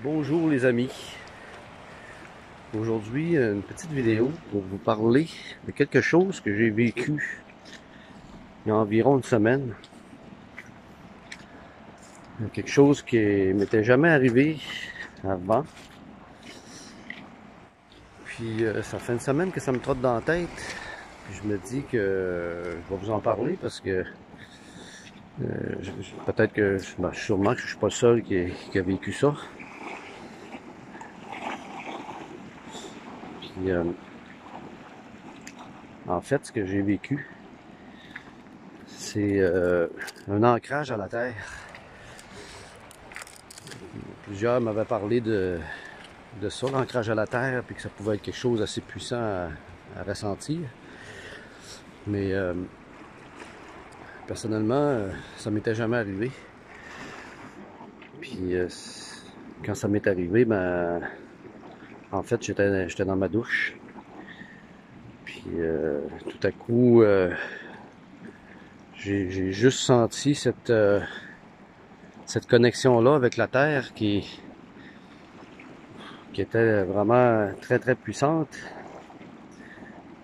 Bonjour les amis. Aujourd'hui, une petite vidéo pour vous parler de quelque chose que j'ai vécu il y a environ une semaine. Quelque chose qui m'était jamais arrivé avant. Puis ça fait une semaine que ça me trotte dans la tête. Puis je me dis que je vais vous en parler parce que peut-être que, sûrement que je suis pas le seul qui a vécu ça. Puis en fait, ce que j'ai vécu, c'est un ancrage à la terre. Plusieurs m'avaient parlé de ça, l'ancrage à la terre, puis que ça pouvait être quelque chose d'assez puissant à ressentir. Mais personnellement, ça m'était jamais arrivé. Puis quand ça m'est arrivé, ben en fait j'étais dans ma douche. Puis tout à coup, j'ai juste senti cette connexion-là avec la terre qui était vraiment très très puissante.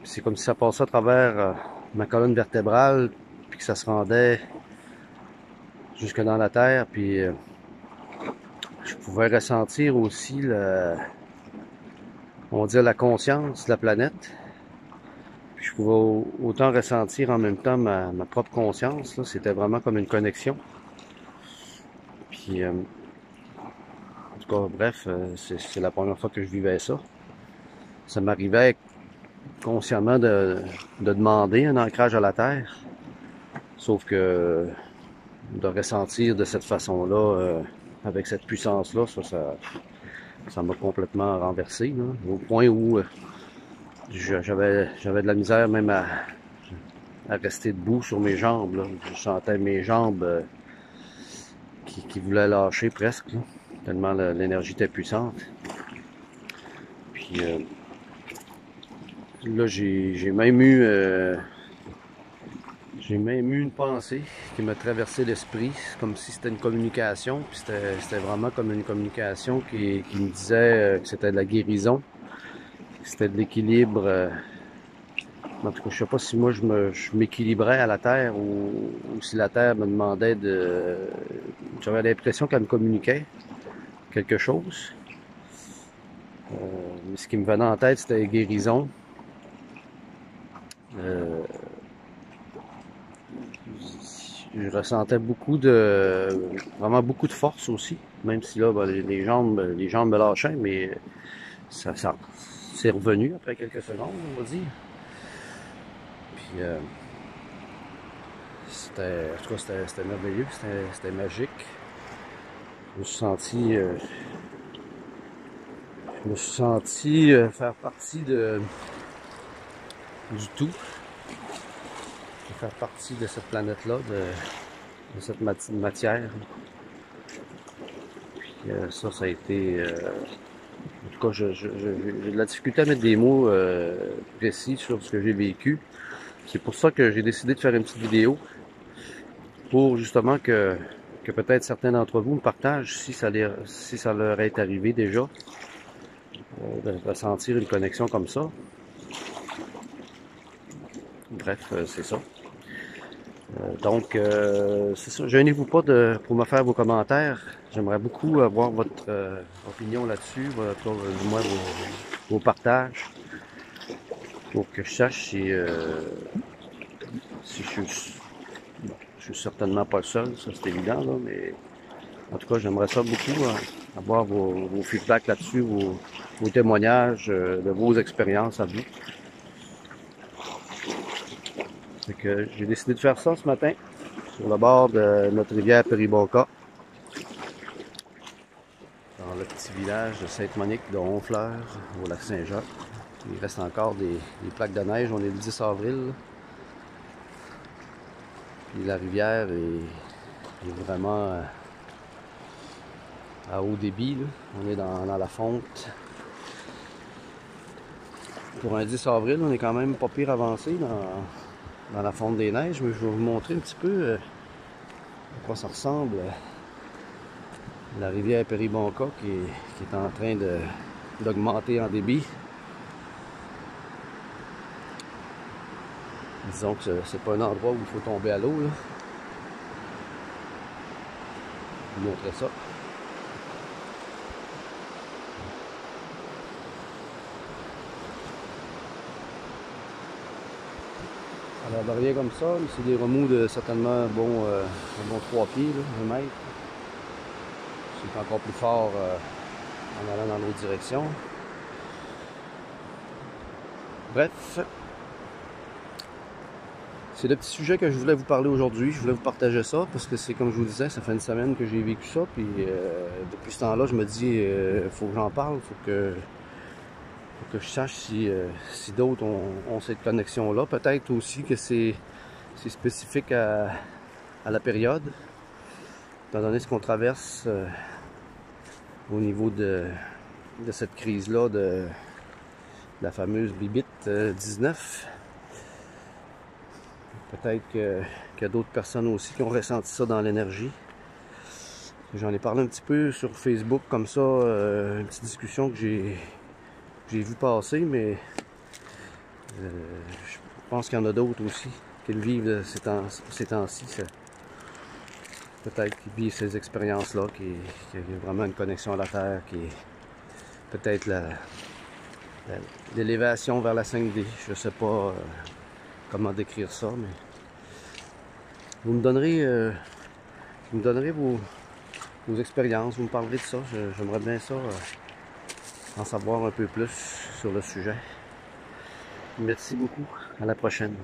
C'est comme si ça passait à travers ma colonne vertébrale, puis que ça se rendait jusque dans la terre, puis je pouvais ressentir aussi on va dire la conscience de la planète. Puis je pouvais autant ressentir en même temps ma propre conscience. C'était vraiment comme une connexion. Puis en tout cas, bref, c'est la première fois que je vivais ça. Ça m'arrivait consciemment de demander un ancrage à la terre. Sauf que de ressentir de cette façon-là, avec cette puissance-là, ça m'a complètement renversé, là, au point où j'avais de la misère même à rester debout sur mes jambes. Là. Je sentais mes jambes qui voulaient lâcher presque, là, tellement l'énergie était puissante. Puis là, j'ai même eu une pensée qui m'a traversé l'esprit, comme si c'était une communication, puis c'était vraiment comme une communication qui me disait que c'était de la guérison, que c'était de l'équilibre. En tout cas, je sais pas si moi je m'équilibrais à la Terre ou si la Terre me demandait de... J'avais l'impression qu'elle me communiquait quelque chose. Mais ce qui me venait en tête, c'était guérison. Euh, je ressentais vraiment beaucoup de force aussi, même si là, ben, les jambes me lâchaient, mais ça c'est revenu après quelques secondes, on va dire. Puis en tout cas, c'était merveilleux, c'était magique. Je me suis senti, faire partie du tout, de faire partie de cette planète-là, de cette matière. Puis ça a été... en tout cas, j'ai de la difficulté à mettre des mots précis sur ce que j'ai vécu. C'est pour ça que j'ai décidé de faire une petite vidéo pour justement que peut-être certains d'entre vous me partagent si ça leur est arrivé déjà de ressentir une connexion comme ça. Bref, c'est ça. Donc, c'est ça. Gênez-vous pas pour me faire vos commentaires. J'aimerais beaucoup avoir votre opinion là-dessus, du moins vos partages, pour que je sache si je suis certainement pas le seul, ça c'est évident, là, mais en tout cas, j'aimerais ça beaucoup avoir vos feedbacks là-dessus, vos témoignages de vos expériences à vous. Fait que j'ai décidé de faire ça ce matin, sur le bord de notre rivière Péribonka, dans le petit village de Sainte-Monique de Honfleur, au lac Saint-Jacques. Il reste encore des plaques de neige, on est le 10 avril. Puis la rivière est vraiment à haut débit, là. On est dans la fonte. Pour un 10 avril, on est quand même pas pire avancé dans la fonte des neiges, mais je vais vous montrer un petit peu à quoi ça ressemble la rivière Péribonka qui est en train d'augmenter en débit. Disons que c'est pas un endroit où il faut tomber à l'eau. Je vais vous montrer ça. Alors de rien comme ça, c'est des remous de certainement un bon 3 pieds, là, 1 mètre. C'est encore plus fort en allant dans l'autre direction. Bref, c'est le petit sujet que je voulais vous parler aujourd'hui. Je voulais vous partager ça parce que c'est comme je vous disais, ça fait une semaine que j'ai vécu ça. Puis depuis ce temps-là, je me dis, faut que j'en parle, faut que je sache si d'autres ont cette connexion-là. Peut-être aussi que c'est spécifique à la période, étant donné ce qu'on traverse au niveau de cette crise-là de la fameuse Bibite 19. Peut-être qu'il y a d'autres personnes aussi qui ont ressenti ça dans l'énergie. J'en ai parlé un petit peu sur Facebook comme ça, une petite discussion que j'ai vu passer, mais je pense qu'il y en a d'autres aussi qui le vivent ces temps-ci. Peut-être qu'ils vivent ces expériences-là, qu'il y a vraiment une connexion à la Terre, qui est peut-être l'élévation vers la 5D. Je ne sais pas comment décrire ça, mais vous me donnerez, vos expériences, vous me parlerez de ça. J'aimerais bien ça, en savoir un peu plus sur le sujet. Merci beaucoup. À la prochaine.